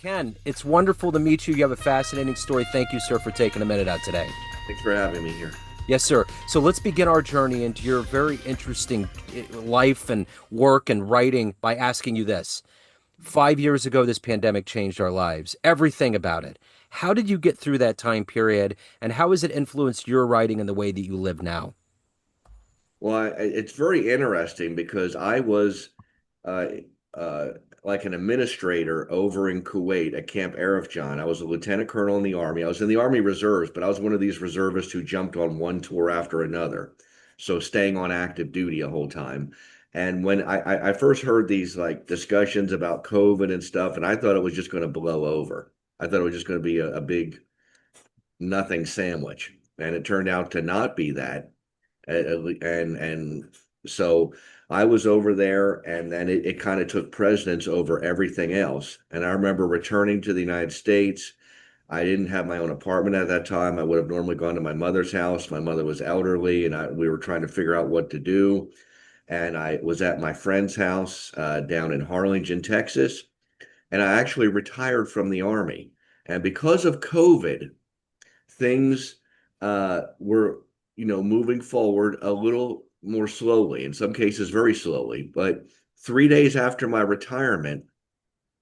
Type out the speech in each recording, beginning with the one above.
Ken, it's wonderful to meet you. You have a fascinating story. Thank you, sir, for taking a minute out today. Thanks for having me here. Yes, sir. So let's begin our journey into your very interesting life and work and writing by asking you this. 5 years ago, this pandemic changed our lives, everything about it. How did you get through that time period, and how has it influenced your writing and the way that you live now? Well, it's very interesting because I was uh, uh, like an administrator over in Kuwait at Camp Arifjan. I was a lieutenant colonel in the Army. I was in the Army Reserves, but I was one of these reservists who jumped on one tour after another. So staying on active duty a whole time. And when I first heard these like discussions about COVID and stuff, and I thought it was just going to blow over. I thought it was just going to be a big nothing sandwich. And it turned out to not be that. And so I was over there, and then it kind of took precedence over everything else. And I remember returning to the United States. I didn't have my own apartment at that time. I would have normally gone to my mother's house. My mother was elderly, and we were trying to figure out what to do. And I was at my friend's house down in Harlingen, Texas, and I actually retired from the Army. And because of COVID, things were, moving forward a little more slowly, in some cases very slowly. But 3 days after my retirement,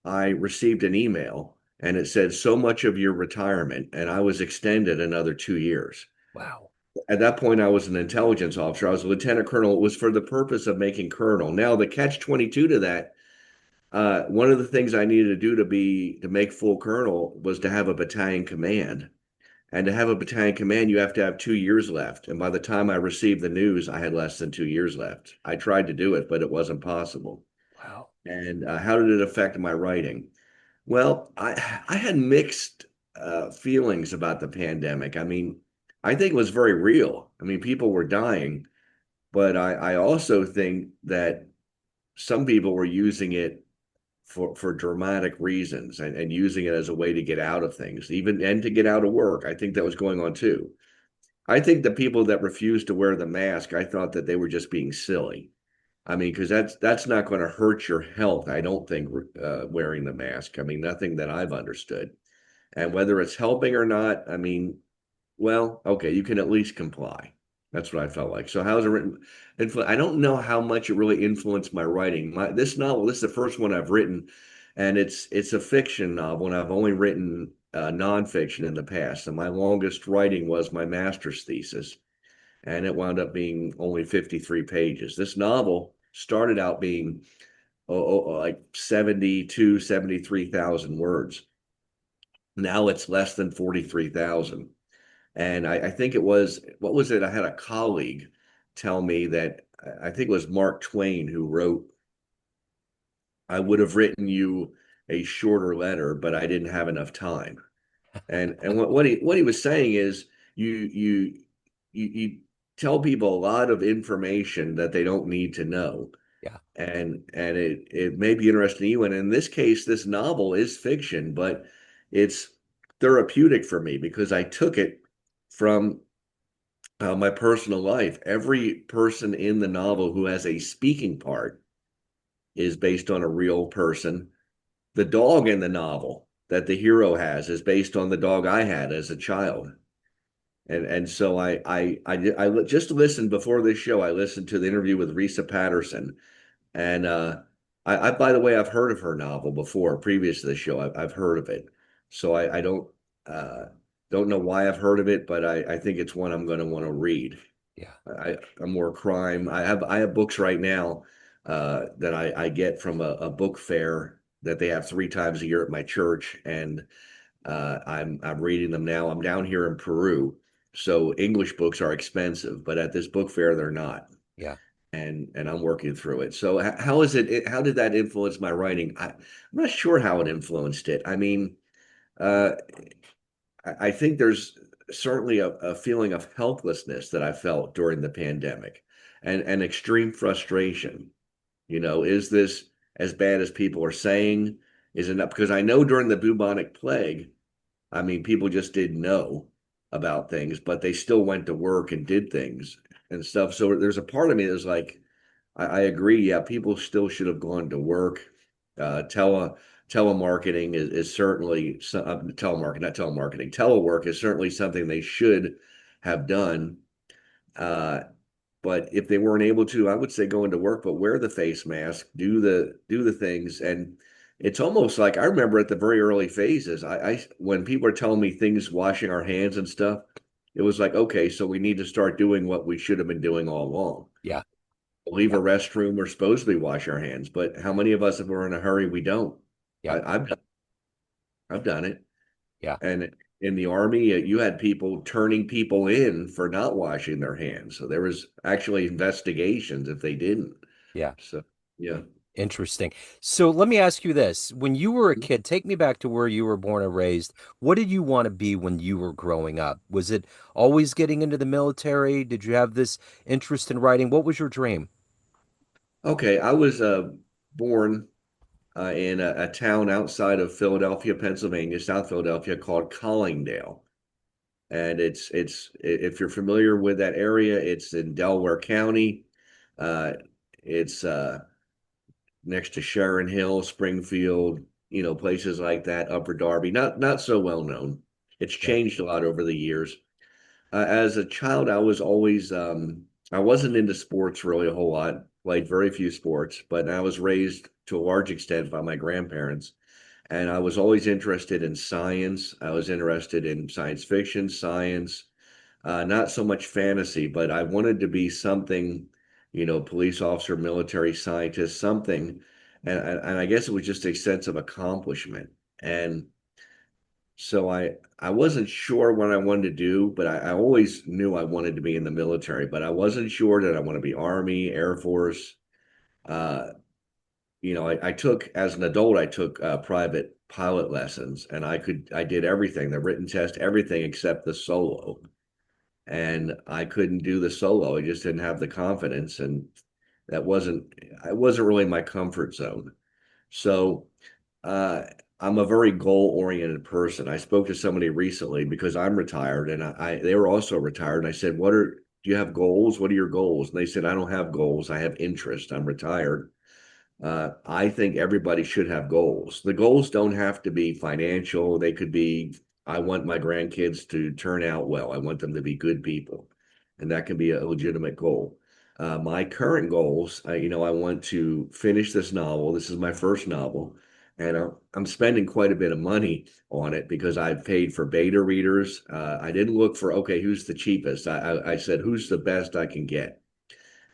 I received an email and it said so much of your retirement, and I was extended another 2 years. Wow. At that point, I was an intelligence officer. I was a lieutenant colonel. It was for the purpose of making colonel. Now, the catch 22 to that, one of the things I needed to do to make full colonel was to have a battalion command. And to have a battalion command, you have to have 2 years left. And by the time I received the news, I had less than 2 years left. I tried to do it, but it wasn't possible. Wow. And how did it affect my writing? Well, I had mixed feelings about the pandemic. I mean, I think it was very real. I mean, people were dying, but I also think that some people were using it for dramatic reasons, and using it as a way to get out of things, even and to get out of work. I think that was going on too. I think the people that refused to wear the mask, I thought that they were just being silly. I mean, because that's not going to hurt your health. I don't think wearing the mask. I mean, nothing that I've understood. And whether it's helping or not, I mean, well, okay, you can at least comply. That's what I felt like. So how's it written? I don't know how much it really influenced my writing. This novel, this is the first one I've written, and it's a fiction novel, and I've only written nonfiction in the past. And my longest writing was my master's thesis, and it wound up being only 53 pages. This novel started out being like 72, 73,000 words. Now it's less than 43,000. And I think it was, what was it? I had a colleague tell me that I think it was Mark Twain who wrote, I would have written you a shorter letter, but I didn't have enough time. And what he was saying is you tell people a lot of information that they don't need to know. Yeah. And it may be interesting to you. And in this case, this novel is fiction, but it's therapeutic for me because I took it from my personal life. Every person in the novel who has a speaking part is based on a real person. The dog in the novel that the hero has is based on the dog I had as a child. And so I just listened before this show. I listened to the interview with Risa Patterson, and I by the way, I've heard of her novel before, previous to the show. I've heard of it, so I don't know why I've heard of it, but I think it's one I'm going to want to read. Yeah. I'm more crime. I have books right now that I get from a book fair that they have 3 times a year at my church, and I'm reading them now. I'm down here in Peru, so English books are expensive, but at this book fair they're not. Yeah. And I'm working through it. So how is it? How did that influence my writing? I'm not sure how it influenced it. I mean, uh, I think there's certainly a feeling of helplessness that I felt during the pandemic, and extreme frustration. Is this as bad as people are saying? Is it not? Because I know during the bubonic plague, I mean, people just didn't know about things, but they still went to work and did things and stuff. So there's a part of me that's like, I agree. Yeah, people still should have gone to work. Uh, tele telemarketing is certainly telemarketing, not telemarketing. Telework is certainly something they should have done. Uh, but if they weren't able to, I would say go into work, but wear the face mask, do the things. And it's almost like I remember at the very early phases, I when people are telling me things, washing our hands and stuff, it was like, okay, so we need to start doing what we should have been doing all along. Yeah. Leave a Yeah. restroom, we're supposed to be wash our hands, but how many of us, if we're in a hurry, we don't? Yeah. I've done it. Yeah. And in the army, you had people turning people in for not washing their hands. So there was actually investigations if they didn't. Yeah. So yeah. Interesting. So let me ask you this. When you were a kid, take me back to where you were born and raised. What did you want to be when you were growing up? Was it always getting into the military? Did you have this interest in writing? What was your dream? Okay, I was born in a town outside of Philadelphia, Pennsylvania, South Philadelphia, called Collingdale. And if you're familiar with that area, it's in Delaware County. Uh, it's next to Sharon Hill, Springfield, places like that, Upper Darby. Not so well known. It's Yeah. changed a lot over the years. As a child, I was always I wasn't into sports really a whole lot. Played very few sports, but I was raised to a large extent by my grandparents, and I was always interested in science. I was interested in science fiction, science, not so much fantasy, but I wanted to be something, police officer, military scientist, something. And I guess it was just a sense of accomplishment. And so I wasn't sure what I wanted to do, but I always knew I wanted to be in the military, but I wasn't sure that I want to be Army, Air Force. Uh, I took as an adult, I took private pilot lessons, and I did everything, the written test, everything except the solo. And I couldn't do the solo. I just didn't have the confidence, and that wasn't it wasn't really my comfort zone. So uh, I'm a very goal-oriented person. I spoke to somebody recently because I'm retired, and they were also retired. And I said, do you have goals? What are your goals?" And they said, "I don't have goals. I have interest. I'm retired." I think everybody should have goals. The goals don't have to be financial. They could be, I want my grandkids to turn out well. I want them to be good people. And that can be a legitimate goal. My current goals, I want to finish this novel. This is my first novel. And I'm spending quite a bit of money on it because I've paid for beta readers. I didn't look for, okay, who's the cheapest? I said, who's the best I can get?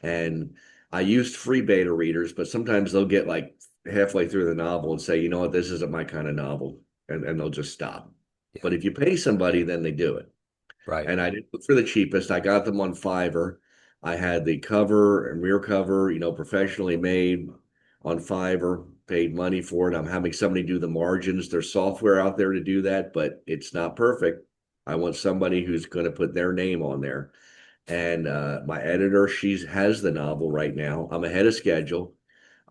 And I used free beta readers, but sometimes they'll get like halfway through the novel and say, you know what, this isn't my kind of novel. And they'll just stop. Yeah. But if you pay somebody, then they do it. Right. And I didn't look for the cheapest. I got them on Fiverr. I had the cover and rear cover, professionally made on Fiverr, paid money for it. I'm having somebody do the margins. There's software out there to do that, but it's not perfect. I want somebody who's going to put their name on there. And my editor, she has the novel right now. I'm ahead of schedule.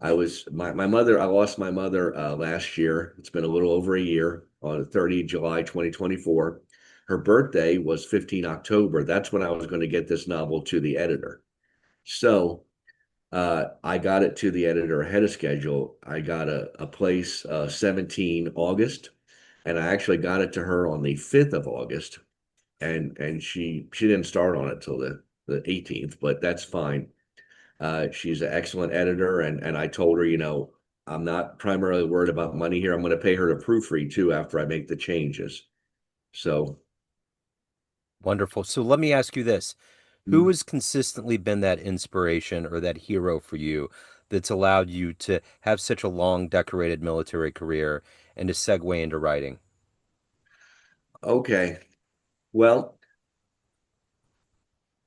My mother, I lost my mother last year. It's been a little over a year on 30 July 2024. Her birthday was 15 October. That's when I was going to get this novel to the editor. So I got it to the editor ahead of schedule. I got a place 17 August, and I actually got it to her on the 5th of August, and she didn't start on it till the 18th, but that's fine. She's an excellent editor, and I told her, I'm not primarily worried about money here. I'm going to pay her to proofread too after I make the changes. So, Wonderful. So let me ask you this. Who has consistently been that inspiration or that hero for you that's allowed you to have such a long, decorated military career and to segue into writing? okay. Well,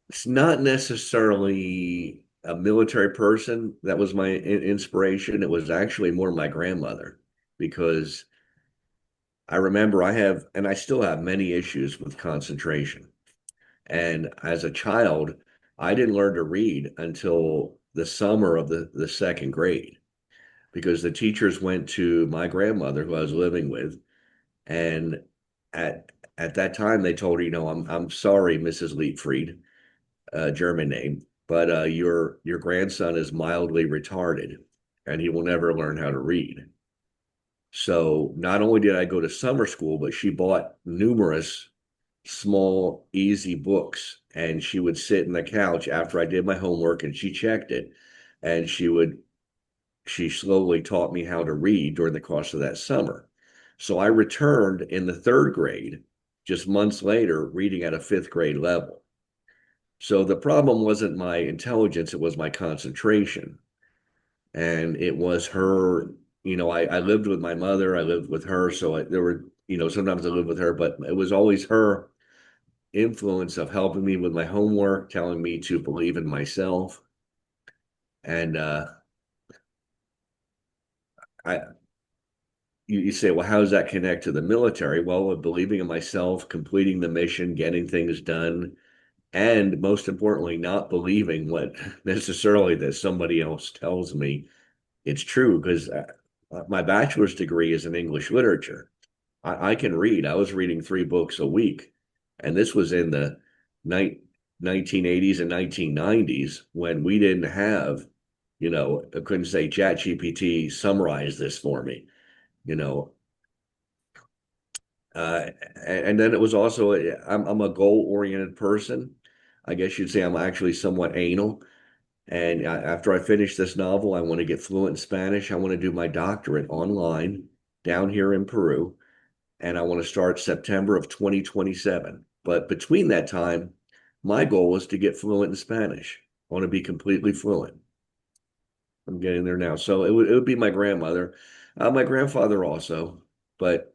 it's not necessarily a military person that was my inspiration. It was actually more my grandmother because I remember and I still have many issues with concentration. And as a child, I didn't learn to read until the summer of the second grade because the teachers went to my grandmother, who I was living with, and at at that time they told her, I'm sorry, Mrs. Leitfried, German name, but your grandson is mildly retarded, and he will never learn how to read. So not only did I go to summer school, but she bought numerous small, easy books. And she would sit in the couch after I did my homework and she checked it. And she slowly taught me how to read during the course of that summer. So I returned in the third grade, just months later, reading at a fifth grade level. So the problem wasn't my intelligence, it was my concentration. And it was her, I lived with my mother, I lived with her. So there were, sometimes I lived with her, but it was always her influence of helping me with my homework, telling me to believe in myself. And I, you say, well, how does that connect to the military? Well, believing in myself, completing the mission, getting things done, and most importantly, not believing what necessarily that somebody else tells me it's true. Because my bachelor's degree is in English literature. I can read. I was reading 3 books a week, and this was in the ni 1980s and 1990s when we didn't have, I couldn't say ChatGPT summarize this for me, you know, Uh, and then it was also I'm a goal-oriented person. I guess you'd say I'm actually somewhat anal. And after I finish this novel, I want to get fluent in Spanish. I want to do my doctorate online down here in Peru, and I want to start September of 2027. But between that time, my goal is to get fluent in Spanish. I want to be completely fluent. I'm getting there now. So it would be my grandmother, my grandfather also, but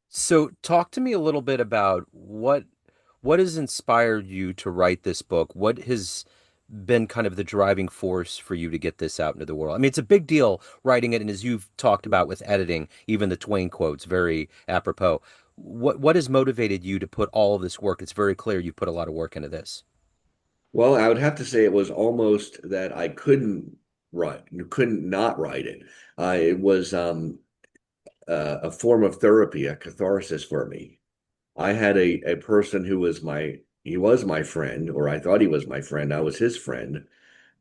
So talk to me a little bit about what has inspired you to write this book? What has been kind of the driving force for you to get this out into the world? I mean, it's a big deal writing it, and as you've talked about with editing, even the Twain quotes, very apropos. What has motivated you to put all of this work? It's very clear you put a lot of work into this. Well, I would have to say it was almost that I couldn't not write it. It was a form of therapy, a catharsis for me. I had a person who he was my friend, or I thought he was my friend. I was his friend.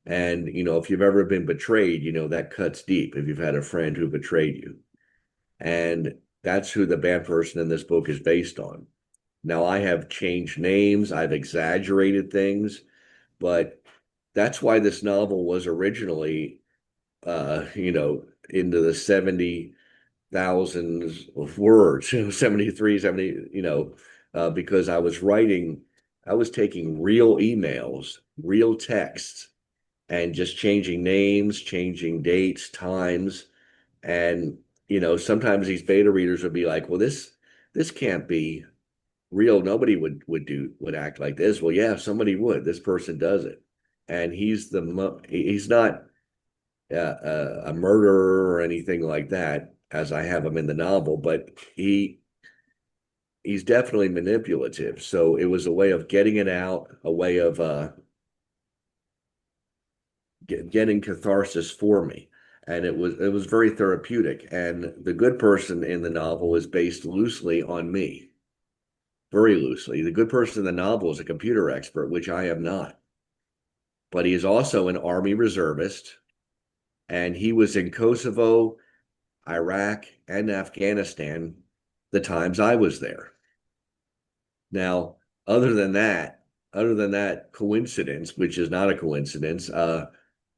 And, if you've ever been betrayed, that cuts deep if you've had a friend who betrayed you. And that's who the bad person in this book is based on. Now, I have changed names, I've exaggerated things, but that's why this novel was originally into the 70,000 of words, 73, 70, because I was taking real emails, real texts, and just changing names, changing dates, times. And, sometimes these beta readers would be like, well, this can't be real. Nobody would act like this. Well, yeah, somebody would. This person does it. And he's not a murderer or anything like that, as I have him in the novel, but he's definitely manipulative. So it was a way of getting it out, a way of getting catharsis for me. And it was very therapeutic. And the good person in the novel is based loosely on me, very loosely. The good person in the novel is a computer expert, which I am not. But he is also an Army reservist, and he was in Kosovo, Iraq, and Afghanistan the times I was there. Now, other than that, other than that coincidence, which is not a coincidence,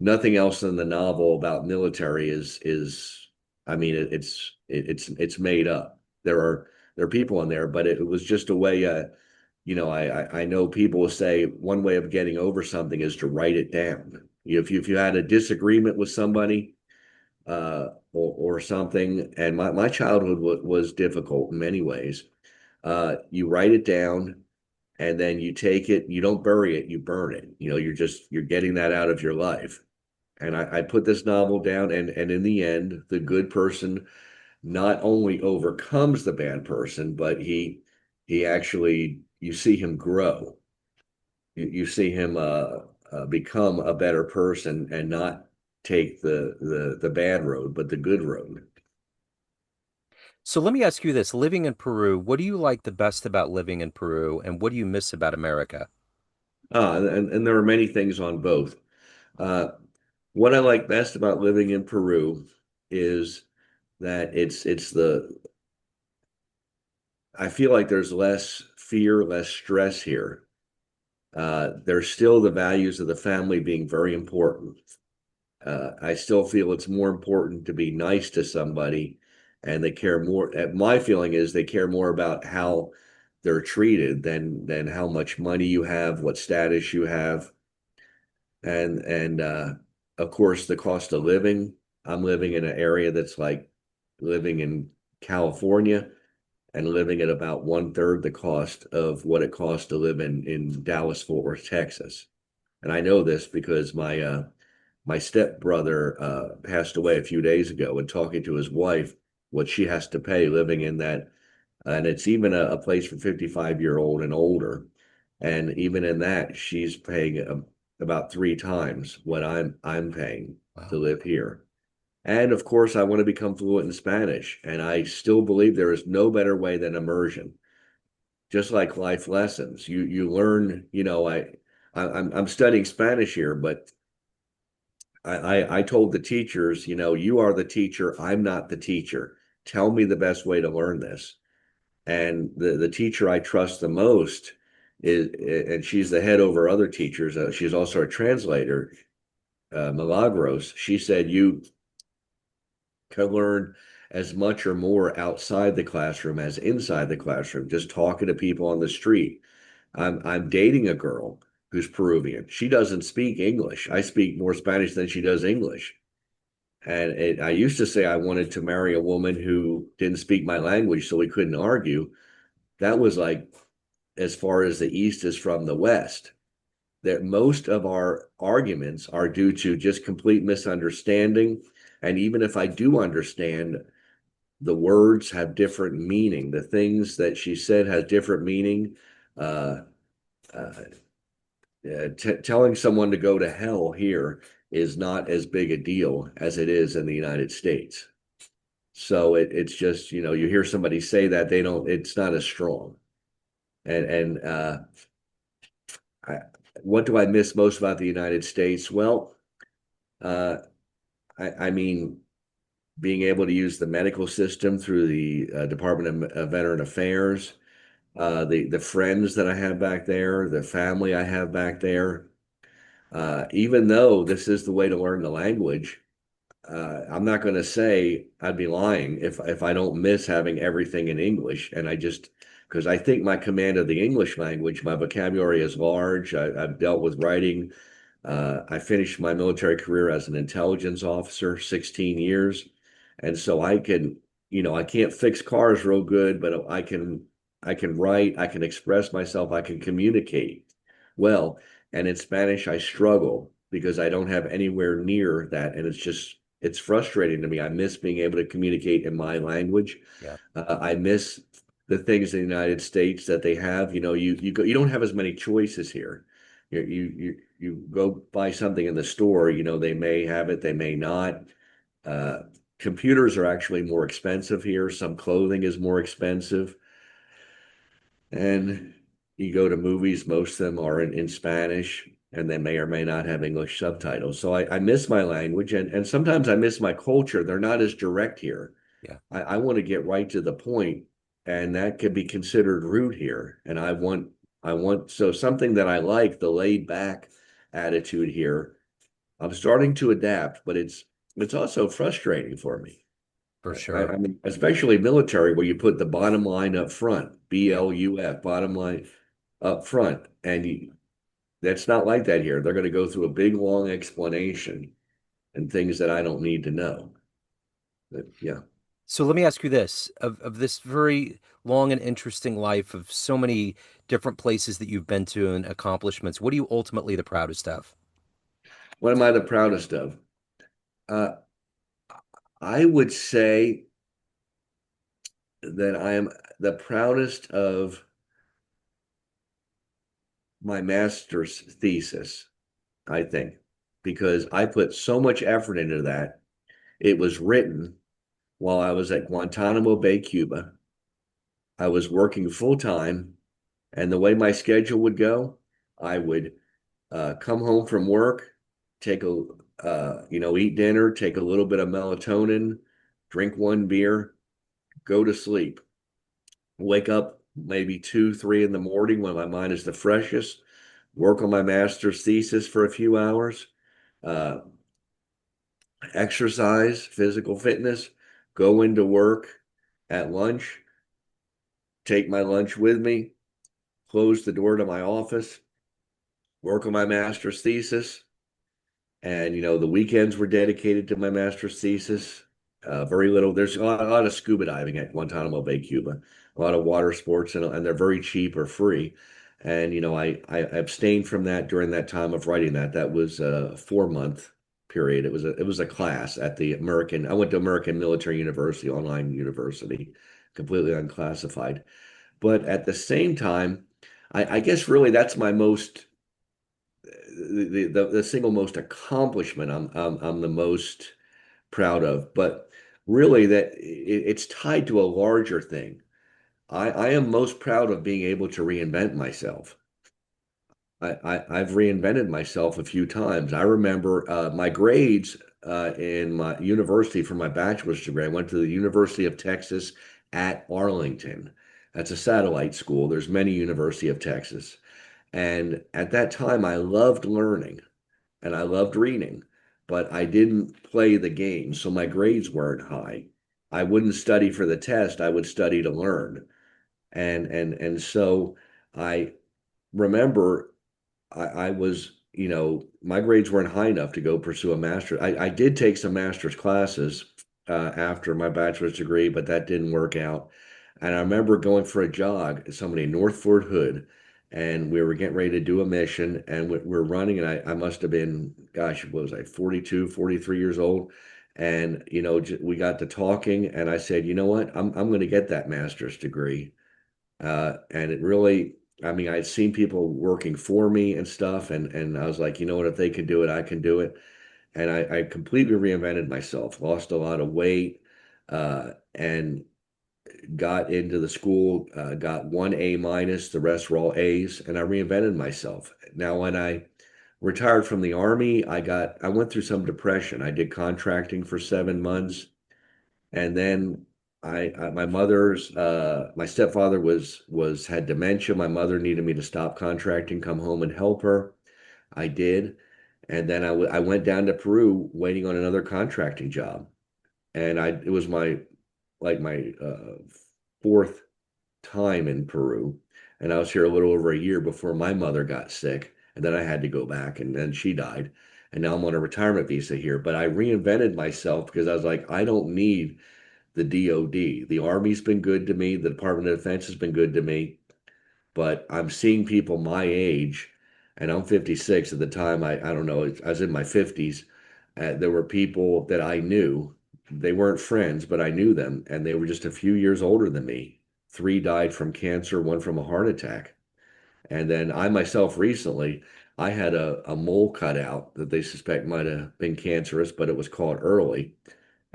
nothing else in the novel about military is I mean, it's made up. There are people in there, but it was just a way. I know people will say one way of getting over something is to write it down. If you had a disagreement with somebody, or something. And my childhood was difficult in many ways. You write it down, and then you take it. You don't bury it. You burn it. You're getting that out of your life. And I put this novel down, and in the end, the good person not only overcomes the bad person, but he actually you see him grow. You see him become a better person and not take the bad road, but the good road. So let me ask you this, living in Peru, what do you like the best about living in Peru, and what do you miss about America? And there are many things on both. Uh, what I like best about living in Peru is that it's the I feel like there's less fear, less stress here. There's still the values of the family being very important. I still feel it's more important to be nice to somebody, and they care more. My feeling is they care more about how they're treated than how much money you have, what status you have, and of course the cost of living. I'm living in an area that's like living in California and living at about one third the cost of what it costs to live in Dallas, Fort Worth, Texas. And I know this because my stepbrother passed away a few days ago, and talking to his wife, what she has to pay living in that, and it's even a place for 55-year-old and older. And even in that, she's paying about three times what I'm paying to Wow. live here. And of course, I want to become fluent in Spanish, and I still believe there is no better way than immersion. Just like life lessons, you learn. I'm studying Spanish here, but I told the teachers, you are the teacher. I'm not the teacher. Tell me the best way to learn this. And the teacher I trust the most is, and she's the head over other teachers. She's also a translator, Milagros. She said you can learn as much or more outside the classroom as inside the classroom, just talking to people on the street. I'm dating a girl who's Peruvian. She doesn't speak English. I speak more Spanish than she does English. And I used to say I wanted to marry a woman who didn't speak my language so we couldn't argue. That was like as far as the East is from the West. That most of our arguments are due to just complete misunderstanding. And even if I do understand, the words have different meaning. The things that she said has different meaning. Uh, uh, Telling someone to go to hell here is not as big a deal as it is in the United States. So it's just, you hear somebody say that they don't, it's not as strong. And I, what do I miss most about the United States? Well, uh, I mean, being able to use the medical system through the Department of Veteran Affairs, the friends that I have back there, the family I have back there. Even though this is the way to learn the language, I'm not going to say I'd be lying if I don't miss having everything in English. And I just because I think my command of the English language, my vocabulary is large. I've dealt with writing. I finished my military career as an intelligence officer, 16 years, and so I can't fix cars real good, but I can write, I can express myself, I can communicate well. And in Spanish, I struggle because I don't have anywhere near that, and it's frustrating to me. I miss being able to communicate in my language. Yeah. I miss the things in the United States that they have. You don't have as many choices here. You go buy something in the store. They may have it, they may not. Uh, Computers are actually more expensive here. Some clothing is more expensive, and you go to movies. Most of them are in Spanish, and they may or may not have English subtitles. So I miss my language, and sometimes I miss my culture. They're not as direct here. Yeah. I want to get right to the point, and that could be considered rude here. And I want so something that I like, the laid back attitude here. I'm starting to adapt, but it's also frustrating for me. For I sure. mean, especially military, where you put the bottom line up front, Yeah. BLUF, bottom line up front, and that's not like that here. They're going to go through a big long explanation and things that I don't need to know. But yeah. So let me ask you this of this very long and interesting life of so many different places that you've been to and accomplishments, what are you ultimately the proudest of? What am I the proudest of? Uh, I would say that I am the proudest of my master's thesis, I think, because I put so much effort into that. It was written while I was at Guantanamo Bay, Cuba. I was working full time, and the way my schedule would go, I would come home from work, take eat dinner, take a little bit of melatonin, drink one beer, go to sleep, wake up maybe 2, 3 in the morning when my mind is the freshest, work on my master's thesis for a few hours, uh, exercise, physical fitness, go into work at lunch, take my lunch with me, close the door to my office, work on my master's thesis. And, the weekends were dedicated to my master's thesis. Very little, there's a lot of scuba diving at Guantanamo Bay, Cuba, a lot of water sports, and they're very cheap or free. And, I abstained from that during that time of writing that. That was a 4 month period. It was a class at I went to American Military University, online university, completely unclassified. But at the same time, I guess really that's my most the single most accomplishment I'm the most proud of. But really, it's tied to a larger thing. I am most proud of being able to reinvent myself. I've reinvented myself a few times. I remember my grades in my university for my bachelor's degree. I went to the University of Texas at Arlington. That's a satellite school. There's many University of Texas. And at that time, I loved learning and I loved reading, but I didn't play the game. So my grades weren't high. I wouldn't study for the test. I would study to learn. And so I remember I was, my grades weren't high enough to go pursue a master's. I did take some master's classes after my bachelor's degree, but that didn't work out. And I remember going for a jog, somebody in North Fort Hood, and we were getting ready to do a mission, and we're running, and I must have been, gosh, what was I, 42, 43 years old. And, we got to talking, and I said, you know what, I'm going to get that master's degree. And it really, I mean, I'd seen people working for me and stuff, and I was like, you know what, if they can do it, I can do it. And I completely reinvented myself, lost a lot of weight, and got into the school, got one A minus, the rest were all A's, and I reinvented myself. Now, when I retired from the Army, I went through some depression. I did contracting for 7 months, and then my stepfather had dementia. My mother needed me to stop contracting, come home and help her. I did, and then I went down to Peru waiting on another contracting job, and it was my fourth time in Peru, and I was here a little over a year before my mother got sick, and then I had to go back, and then she died, and now I'm on a retirement visa here. But I reinvented myself because I was like, I don't need the DoD. The Army's been good to me. The Department of Defense has been good to me. But I'm seeing people my age, and I'm 56 at the time. I don't know, I was in my 50s. There were people that I knew. They weren't friends, but I knew them, and they were just a few years older than me. Three died from cancer, one from a heart attack. And then I myself recently, I had a mole cut out that they suspect might have been cancerous, but it was caught early.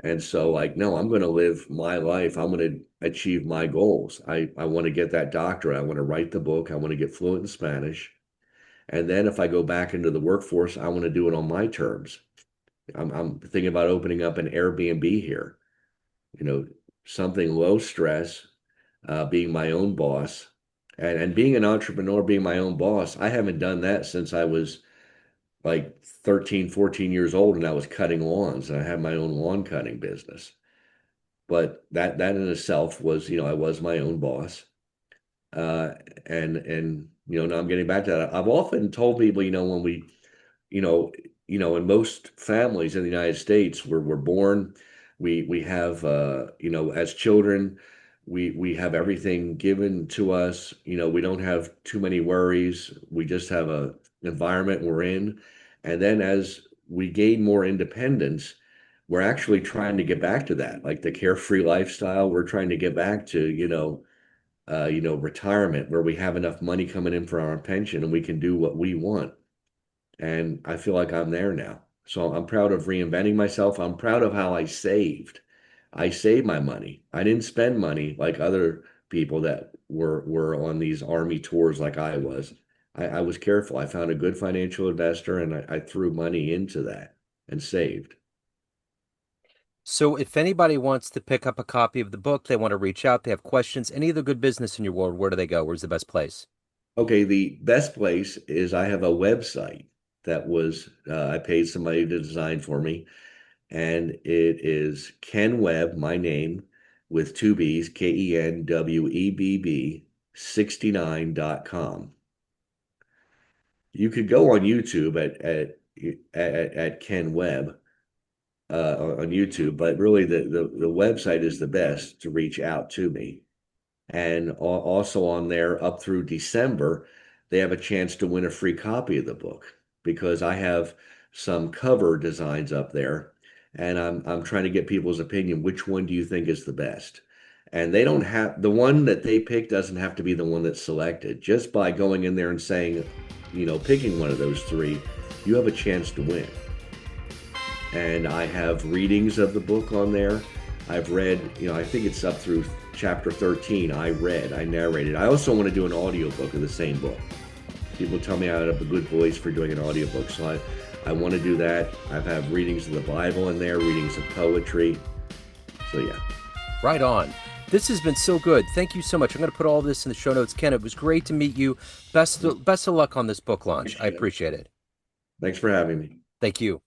And so, like, no, I'm going to live my life. I'm going to achieve my goals. I want to get that doctorate. I want to write the book. I want to get fluent in Spanish. And then if I go back into the workforce, I want to do it on my terms. I'm thinking about opening up an Airbnb here, you know, something low stress, being my own boss. And being an entrepreneur, being my own boss, I haven't done that since I was like 13, 14 years old and I was cutting lawns and I had my own lawn cutting business. But that in itself was, I was my own boss. Uh, and now I'm getting back to that. I've often told people, when you know, in most families in the United States, we're born, we have, as children, we have everything given to us. We don't have too many worries. We just have a environment we're in, and then as we gain more independence, we're actually trying to get back to that, like the carefree lifestyle. We're trying to get back to, retirement where we have enough money coming in for our pension and we can do what we want. And I feel like I'm there now. So I'm proud of reinventing myself. I'm proud of how I saved. I saved my money. I didn't spend money like other people that were on these army tours like I was. I was careful. I found a good financial investor and I threw money into that and saved. So if anybody wants to pick up a copy of the book, they want to reach out, they have questions, any of the good business in your world, where do they go? Where's the best place? Okay, the best place is I have a website that was I paid somebody to design for me, and it is Ken Webb, my name, with two B's, KenWebb 69.com. You could go on YouTube at Ken Webb on YouTube, but really the website is the best to reach out to me. And also on there, up through December, they have a chance to win a free copy of the book because I have some cover designs up there, and I'm trying to get people's opinion. Which one do you think is the best? And they don't have the one that they pick doesn't have to be the one that's selected. Just by going in there and saying, picking one of those three, you have a chance to win. And I have readings of the book on there. I've read, I think it's up through chapter 13. I narrated. I also want to do an audiobook of the same book. People tell me I have a good voice for doing an audiobook, so I want to do that. I have readings of the Bible in there, readings of poetry. So yeah. Right on. This has been so good. Thank you so much. I'm going to put all this in the show notes. Ken, it was great to meet you. Best of luck on this book launch. I appreciate it. Thanks for having me. Thank you.